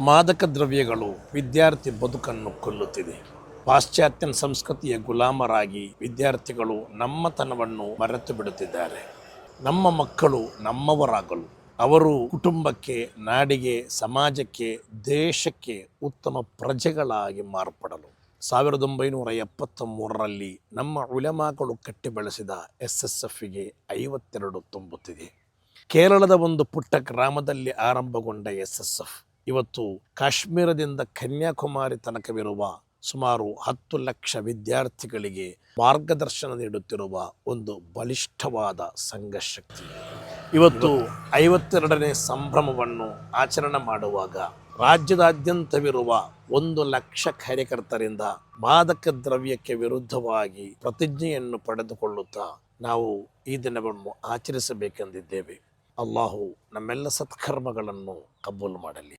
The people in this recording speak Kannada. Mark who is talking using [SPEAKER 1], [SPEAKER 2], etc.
[SPEAKER 1] ಮಾದಕ ದ್ರವ್ಯಗಳು ವಿದ್ಯಾರ್ಥಿ ಬದುಕನ್ನು ಕೊಲ್ಲುತ್ತಿದೆ. ಪಾಶ್ಚಾತ್ಯ ಸಂಸ್ಕೃತಿಯ ಗುಲಾಮರಾಗಿ ವಿದ್ಯಾರ್ಥಿಗಳು ನಮ್ಮತನವನ್ನು ಮರೆತು ಬಿಡುತ್ತಿದ್ದಾರೆ. ನಮ್ಮ ಮಕ್ಕಳು ನಮ್ಮವರಾಗಲು, ಅವರು ಕುಟುಂಬಕ್ಕೆ, ನಾಡಿಗೆ, ಸಮಾಜಕ್ಕೆ, ದೇಶಕ್ಕೆ ಉತ್ತಮ ಪ್ರಜೆಗಳಾಗಿ ಮಾರ್ಪಡಲು 1973ರಲ್ಲಿ ನಮ್ಮ ಉಲಮಾಗಳು ಕಟ್ಟಿ ಬೆಳೆಸಿದ SSFಗೆ 52 ತುಂಬುತ್ತಿದೆ. ಕೇರಳದ ಒಂದು ಪುಟ್ಟ ಗ್ರಾಮದಲ್ಲಿ ಆರಂಭಗೊಂಡ SSF ಇವತ್ತು ಕಾಶ್ಮೀರದಿಂದ ಕನ್ಯಾಕುಮಾರಿ ತನಕವಿರುವ ಸುಮಾರು 10 ಲಕ್ಷ ವಿದ್ಯಾರ್ಥಿಗಳಿಗೆ ಮಾರ್ಗದರ್ಶನ ನೀಡುತ್ತಿರುವ ಒಂದು ಬಲಿಷ್ಠವಾದ ಸಂಘಶಕ್ತಿ. ಇವತ್ತು 52ನೇ ಸಂಭ್ರಮವನ್ನು ಆಚರಣೆ ಮಾಡುವಾಗ ರಾಜ್ಯದಾದ್ಯಂತವಿರುವ 1 ಲಕ್ಷ ಕಾರ್ಯಕರ್ತರಿಂದ ಮಾದಕ ದ್ರವ್ಯಕ್ಕೆ ವಿರುದ್ಧವಾಗಿ ಪ್ರತಿಜ್ಞೆಯನ್ನು ಪಡೆದುಕೊಳ್ಳುತ್ತಾ ನಾವು ಈ ದಿನವನ್ನು ಆಚರಿಸಬೇಕೆಂದಿದ್ದೇವೆ. ಅಲ್ಲಾಹು ನಮ್ಮೆಲ್ಲ ಸತ್ಕರ್ಮಗಳನ್ನು ಕಬೂಲ್ ಮಾಡಲಿ.